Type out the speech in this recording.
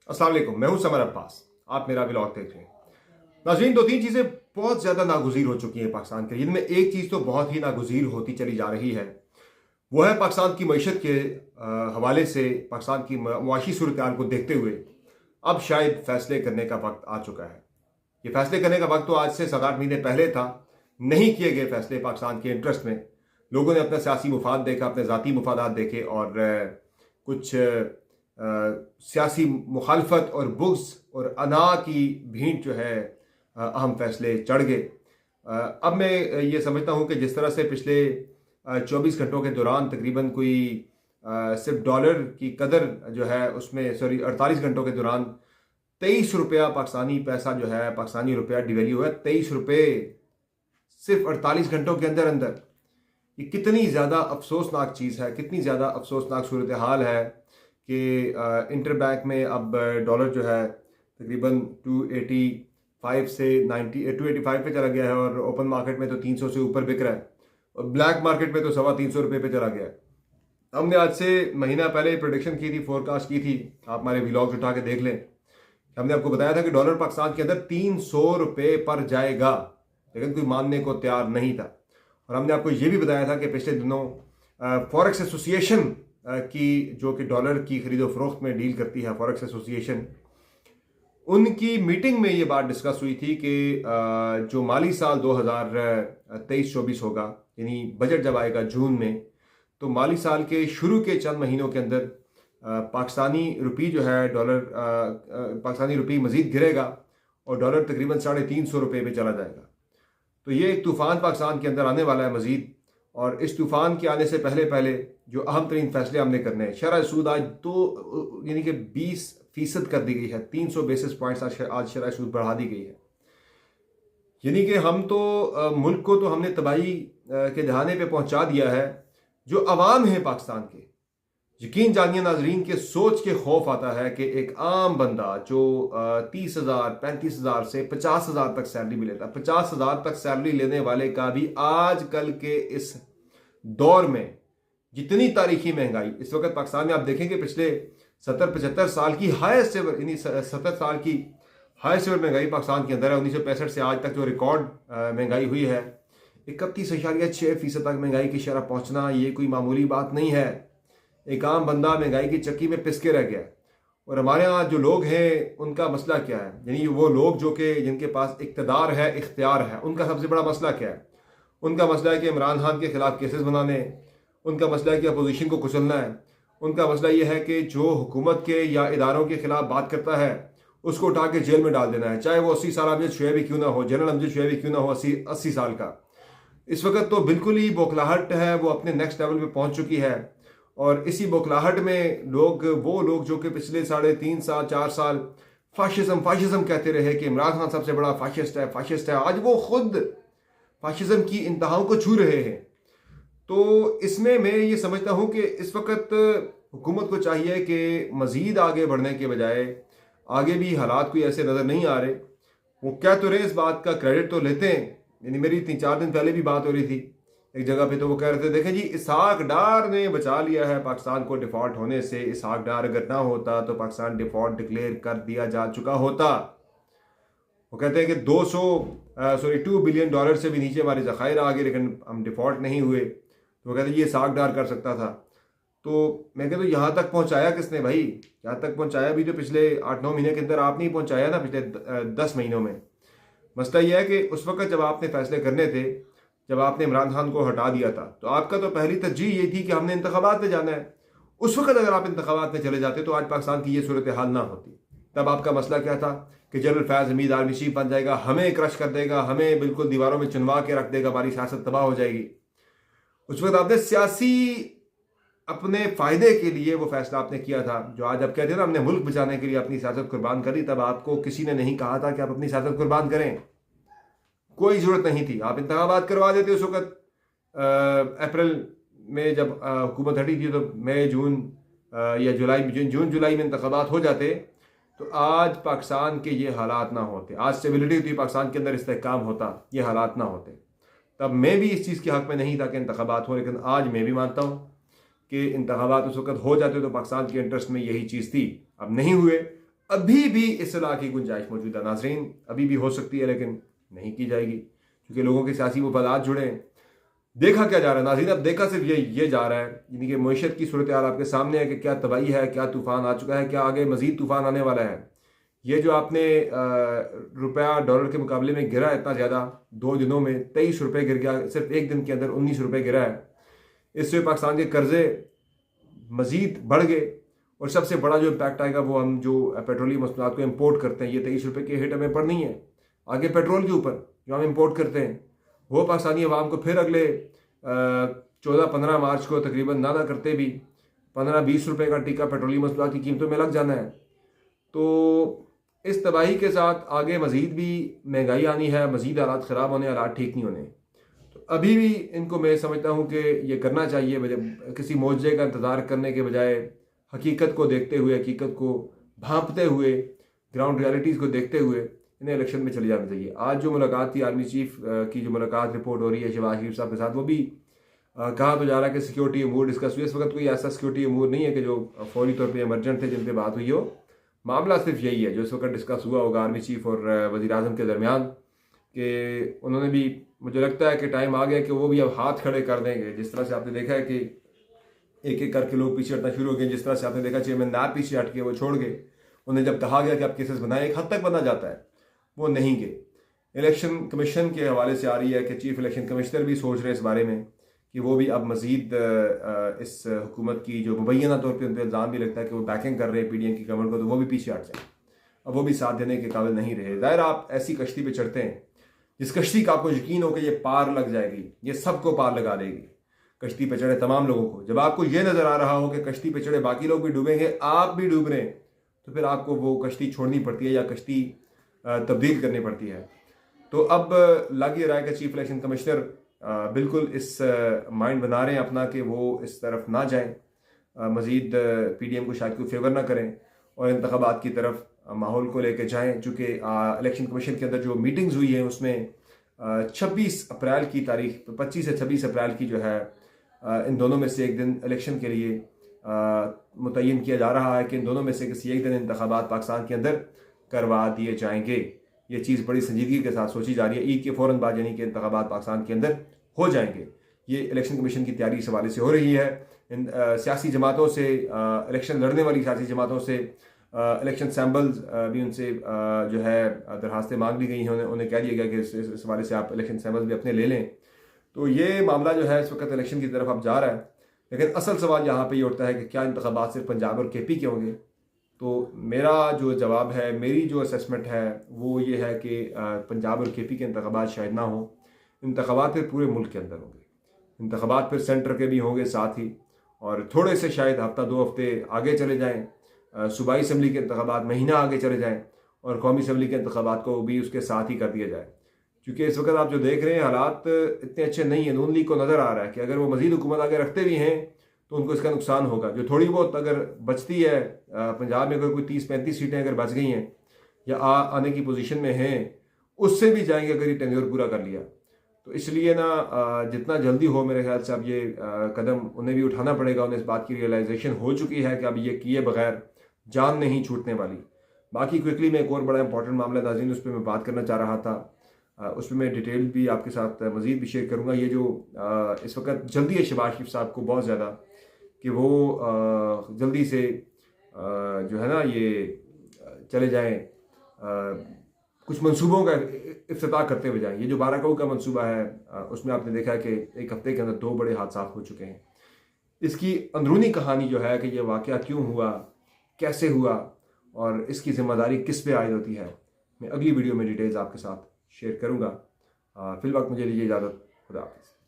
अस्सलाम वालेकुम, मैं हूं समर अब्बास। आप मेरा व्लॉग देख रहे हैं। नाज़रीन, दो तीन चीज़ें बहुत ज़्यादा नागुज़ीर हो चुकी हैं पाकिस्तान के लिए। इनमें एक चीज़ तो बहुत ही नागुज़ीर होती चली जा रही है, वो है पाकिस्तान की मईशत के हवाले से पाकिस्तान की मुआशी सूरत हाल को देखते हुए अब शायद फैसले करने का वक्त आ चुका है। ये फैसले करने का वक्त तो आज से 7-8 महीने पहले था। नहीं किए गए फैसले पाकिस्तान के इंटरेस्ट में। लोगों ने अपना सियासी मुफाद देखा, अपने ज़ाती मुफादात देखे और कुछ सियासी मुखालफत और बुग़्ज़ और अना की भीड़ जो है अहम फैसले चढ़ गए। अब मैं ये समझता हूँ कि जिस तरह से पिछले 24 घंटों के दौरान तकरीबन कोई सिर्फ डॉलर की कदर जो है उसमें 48 घंटों के दौरान 23 रुपया पाकिस्तानी पैसा जो है, पाकिस्तानी रुपया डिवैल्यू हुआ। 23 रुपये सिर्फ 48 घंटों के अंदर अंदर। ये कितनी ज़्यादा अफसोसनाक चीज़ है, कितनी ज़्यादा अफसोसनाक सूरत हाल है कि इंटर बैंक में अब डॉलर जो है तकरीबन 285 से 285 पे चला गया है और ओपन मार्केट में तो 300 से ऊपर बिक रहा है और ब्लैक मार्केट में तो 350 रुपये पे चला गया है। हमने आज से महीना पहले प्रोडिक्शन की थी, फोरकास्ट की थी, आप हमारे व्लॉग्स उठा के देख लें। हमने आपको बताया था कि डॉलर पाकिस्तान के अंदर 300 रुपये पर जाएगा, लेकिन कोई मानने को तैयार नहीं था। और हमने आपको ये भी बताया था कि पिछले दिनों फॉरेक्स एसोसिएशन की, जो कि डॉलर की खरीदो फरोख्त में डील करती है, फॉरेक्स एसोसिएशन, उनकी मीटिंग में ये बात डिस्कस हुई थी कि जो माली साल 2023-24 होगा, यानी बजट जब आएगा जून में, तो माली साल के शुरू के चंद महीनों के अंदर पाकिस्तानी रुपी जो है पाकिस्तानी रुपी मज़ीद गिरेगा और डॉलर तकरीबन 350 रुपये पे चला जाएगा। तो ये एक तूफ़ान पाकिस्तान के अंदर आने वाला है मज़ीद। और इस तूफ़ान के आने से पहले पहले जो अहम तरीन फैसले हमने करने हैं, शरह सूद आज तो यानी कि 20% कर दी गई है। 300 बेसिस पॉइंट्स आज शरह सूद बढ़ा दी गई है। यानी कि हम तो मुल्क को तो हमने तबाही के दहाने पे पहुंचा दिया है। जो अवाम है पाकिस्तान के, यकीन जानिए नाजरीन, के सोच के खौफ आता है कि एक आम बंदा जो 30,000 35,000 से 50,000 तक सैलरी भी लेता है, 50,000 तक सैलरी लेने वाले का भी आज कल के इस दौर में जितनी तारीखी महंगाई इस वक्त पाकिस्तान में, आप देखेंगे पिछले 70-75 साल की हाईएस्ट एवर, यानी 70 साल की हाईएस्ट एवर महंगाई पाकिस्तान के अंदर है। 1965 से आज तक जो रिकॉर्ड महंगाई हुई है, 31.6% तक महंगाई की शरह पहुंचना, ये कोई मामूली बात नहीं है। एक आम बंदा महंगाई की चक्की में पिस के रह गया। और हमारे यहाँ जो लोग हैं उनका मसला क्या है, यानी वो लोग जो कि जिनके पास इक़्तिदार है, इख्तियार है, उनका सबसे बड़ा मसला क्या है? उनका मसला है कि इमरान खान के खिलाफ केसेस बनाने, उनका मसला है कि अपोजिशन को कुचलना है, उनका मसला ये है कि जो हुकूमत के या इदारों के खिलाफ बात करता है उसको उठा के जेल में डाल देना है, चाहे वो 80 साल अमजद शुएबी क्यों ना हो, जनरल अमजद शुएबी क्यों ना हो, 80 साल का। इस वक्त तो बिल्कुल ही बौखलाहट है, वो अपने नेक्स्ट लेवल पे पहुंच चुकी है। और इसी बौखलाहट में वो लोग जो कि पिछले 3.5 साल 4 साल फाशिज्म कहते रहे कि इमरान खान सबसे बड़ा फाशिस्ट है, आज वो खुद फाशिज्म की इंतहाओं को छू रहे हैं। तो इसमें मैं ये समझता हूँ कि इस वक्त हुकूमत को चाहिए कि मज़ीद आगे बढ़ने के बजाय, आगे भी हालात कोई ऐसे नज़र नहीं आ रहे, वो कह तो रहे, इस बात का क्रेडिट तो लेते हैं। यानी मेरी 3-4 दिन पहले भी बात हो रही थी एक जगह पे, तो वो कह रहे थे, देखें जी, इसहाक डार ने बचा लिया है पाकिस्तान को डिफ़ॉल्ट होने से। इसहाक डार अगर ना होता तो पाकिस्तान डिफ़ॉल्ट डिक्लेयर कर दिया जा चुका होता। वो कहते हैं कि 2 बिलियन डॉलर से भी नीचे हमारे ज़खायर आ गए, लेकिन हम डिफ़ॉल्ट नहीं हुए। तो वो कहते हैं ये इसहाक डार कर सकता था। तो मैं कहता हूँ यहाँ तक पहुँचाया किसने भाई? यहाँ तक पहुँचाया भी तो पिछले 8-9 महीने के अंदर आपने ही पहुँचाया ना, पिछले 10 महीनों में। मसला यह है कि उस वक्त जब आपने फैसले करने थे, जब आपने इमरान खान को हटा दिया था, तो आपका तो पहली तरजीह ये थी कि हमने इंतखाबात में जाना है। उस वक्त अगर आप इंतखाबात में चले जाते तो आज पाकिस्तान की ये सूरत हाल ना होती। तब आपका मसला क्या था कि जनरल फैज़ हमीद आर्मी चीफ बन जाएगा, हमें क्रश कर देगा, हमें बिल्कुल दीवारों में चुनवा के रख देगा, हमारी सियासत तबाह हो जाएगी। उस वक्त आपने सियासी अपने फ़ायदे के लिए वो फैसला आपने किया था, जो आज आप कहते हैं ना हमने मुल्क बचाने के लिए अपनी सियासत कुर्बान करी। तब आपको किसी ने नहीं कहा था कि आप अपनी सियासत कुर्बान करें, कोई ज़रूरत नहीं थी। आप इंतखाबात करवा देते उस वक्त। अप्रैल में जब हुकूमत हटी थी तो मई जून या जून जुलाई में इंतखाबात हो जाते तो आज पाकिस्तान के ये हालात ना होते। आज स्टेबिलिटी होती, पाकिस्तान के अंदर इस्तेहकाम होता, ये हालात ना होते। तब मैं भी इस चीज़ के हक़ में नहीं था कि इंतखाबात हो, लेकिन आज मैं भी मानता हूँ कि इंतखाबात उस वक्त हो जाते तो पाकिस्तान के इंटरेस्ट में यही चीज़ थी। अब नहीं हुए, अभी भी इस्लाह की गुंजाइश मौजूद है नाजरीन, अभी भी हो सकती है, लेकिन नहीं की जाएगी क्योंकि लोगों के सियासी मुफादात जुड़े हैं। देखा क्या जा रहा है नाज़रीन, अब देखा सिर्फ ये जा रहा है, यानी कि मईशत की सूरत हाल आपके सामने है कि क्या तबाही है, क्या तूफ़ान आ चुका है, क्या आगे मज़ीद तूफ़ान आने वाला है। ये जो आपने रुपया डॉलर के मुकाबले में गिरा इतना ज़्यादा, 2 दिनों में 23 रुपये गिर गया, सिर्फ एक दिन के अंदर 19 रुपये गिरा है। इससे पाकिस्तान के कर्जे मज़ीद बढ़ गए और सबसे बड़ा जो इम्पैक्ट आएगा वो हम जो पेट्रोलियम मसनूआत को इम्पोर्ट करते हैं, ये 23 रुपये की हिट हमें पड़नी है। आगे पेट्रोल के ऊपर जो हम इम्पोर्ट करते हैं वो पाकिस्तानी अवाम को फिर अगले 14-15 मार्च को तकरीबन ना करते भी 15-20 रुपये का टीका पेट्रोलियम मसनूआत की कीमतों में लग जाना है। तो इस तबाही के साथ आगे मज़ीद भी महंगाई आनी है, मज़ीद हालात ख़राब होने, हालात ठीक नहीं होने। तो अभी भी इनको मैं समझता हूँ कि ये करना चाहिए, किसी मौजज़े का इंतज़ार करने के बजाय हकीकत को देखते हुए, हकीकत को भांपते हुए, ग्राउंड रियलिटीज़ को देखते हुए इन्हें इलेक्शन में चले जाना चाहिए। आज जो मुलाकात थी आर्मी चीफ की, जो मुलाकात रिपोर्ट हो रही है शहबाज शरीफ साहब के साथ, वो भी कहा तो जा रहा है कि सिक्योरिटी अमूर डिस्कस हुए। इस वक्त कोई ऐसा सिक्योरिटी अमूर नहीं है कि जो फौरी तौर पे इमरजेंट थे जिन पे बात हुई हो। मामला सिर्फ यही है जो इस वक्त डिस्कस हुआ होगा आर्मी चीफ और वज़ीर आज़म के दरमियान, कि उन्होंने भी, मुझे लगता है कि टाइम आ गया कि वो भी अब हाथ खड़े कर देंगे। जिस तरह से आपने देखा है कि एक एक करके लोग पीछे हटना शुरू हो गए, जिस तरह से आपने देखा चेयरमैन नायब पीछे हट के वो छोड़ गए, उन्हें जब कहा गया कि आप केसेस बनाए, एक हद तक बना जाता है, वो नहीं गए। इलेक्शन कमीशन के हवाले से आ रही है कि चीफ इलेक्शन कमिश्नर भी सोच रहे हैं इस बारे में कि वो भी अब मज़ीद इस हुकूमत की, जो मुबैना तौर पर उन पर इल्ज़ाम भी लगता है कि वो बैकिंग कर रहे हैं पीडीएम की गवर्नमेंट को, तो वो भी पीछे हट जाए। अब वो भी साथ देने के काबिल नहीं रहे। ज़ाहिर आप ऐसी कश्ती पे चढ़ते हैं जिस कश्ती का आपको यकीन हो कि ये पार लग जाएगी, ये सबको पार लगा देगी, कश्ती पे चढ़े तमाम लोगों को। जब आपको ये नज़र आ रहा हो कि कश्ती पे चढ़े बाकी लोग भी डूबेंगे, आप भी डूब रहे हैं, तो फिर आपको वो कश्ती छोड़नी पड़ती है या कश्ती तब्दील करनी पड़ती है। तो अब लग ये रहा है कि चीफ इलेक्शन कमिश्नर बिल्कुल इस माइंड बना रहे हैं अपना कि वो इस तरफ ना जाएं, मज़ीद पीडीएम को शायद कोई फेवर ना करें और इंतखाबात की तरफ माहौल को लेकर जाएं। चूँकि इलेक्शन कमीशन के अंदर जो मीटिंग्स हुई हैं उसमें 26 अप्रैल की तारीख, 25 से 26 अप्रैल की जो है इन दोनों में से एक दिन इलेक्शन के लिए मुतय्यन किया जा रहा है कि इन दोनों में से किसी एक दिन इंतखाबात पाकिस्तान के अंदर करवा दिए जाएंगे। ये चीज़ बड़ी संजीदगी के साथ सोची जा रही है। ईद के फ़ौरन बाद यानी कि इंतखाबात पाकिस्तान के अंदर हो जाएंगे। ये इलेक्शन कमीशन की तैयारी इस हवाले से हो रही है। इन सियासी जमातों से, इलेक्शन लड़ने वाली सियासी जमातों से इलेक्शन सैम्बल्स भी उनसे जो है दरखास्तें मांग ली गई हैं। उन्हें कह दिया गया कि इस हवाले से आप इलेक्शन सैम्बल्स भी अपने ले लें। तो ये मामला जो है इस वक्त इलेक्शन की तरफ अब जा रहा है। लेकिन असल सवाल यहाँ पे ये उठता है कि क्या इंतखाबात सिर्फ पंजाब और केपी के होंगे? तो मेरा जो जवाब है, मेरी जो असेसमेंट है वो ये है कि पंजाब और केपी के इंतखाबात शायद ना हो। इंतखाबात फिर पूरे मुल्क के अंदर होंगे, इंतखाबात फिर सेंटर के भी होंगे साथ ही, और थोड़े से शायद हफ्ता 2 हफ्ते आगे चले जाएँ, सूबाई असम्बली के इंतखाबात महीना आगे चले जाएँ और कौमी असम्बली के इंतखाबात को भी उसके साथ ही कर दिया जाए। क्योंकि इस वक्त आप जो देख रहे हैं हालात इतने अच्छे नहीं हैं। नून लीग को नज़र आ रहा है कि अगर वो मज़ीद हुकूमत आगे रखते भी हैं तो उनको इसका नुकसान होगा। जो थोड़ी बहुत अगर बचती है पंजाब में, अगर कोई 30-35 सीटें अगर बच गई हैं या आने की पोजीशन में हैं, उससे भी जाएंगे अगर ये टेन्योर पूरा कर लिया। तो इसलिए ना जितना जल्दी हो मेरे ख्याल से अब ये कदम उन्हें भी उठाना पड़ेगा। उन्हें इस बात की रियलाइजेशन हो चुकी है कि अब ये किए बगैर जान नहीं छूटने वाली। बाकी क्विकली में एक और बड़ा इंपॉर्टेंट मामला नाज़रीन, उस पर मैं बात करना चाह रहा था, उस पर मैं डिटेल भी आपके साथ मज़ीद भी शेयर करूँगा। ये जो इस वक्त जल्दी है शहबाज शरीफ साहब को बहुत ज़्यादा कि वो जल्दी से जो है ना ये चले जाएं, कुछ मंसूबों का इफ्तिताह करते हुए जाएं। ये जो 12 करोड़ का मंसूबा है उसमें आपने देखा है कि एक हफ्ते के अंदर 2 बड़े हादसा हो चुके हैं। इसकी अंदरूनी कहानी जो है कि ये वाक़या क्यों हुआ, कैसे हुआ और इसकी ज़िम्मेदारी किस पे आयद होती है, मैं अगली वीडियो में डिटेल्स आपके साथ शेयर करूँगा। फिलहाल मुझे दीजिए इजाज़त। खुदा हाफ़िज़।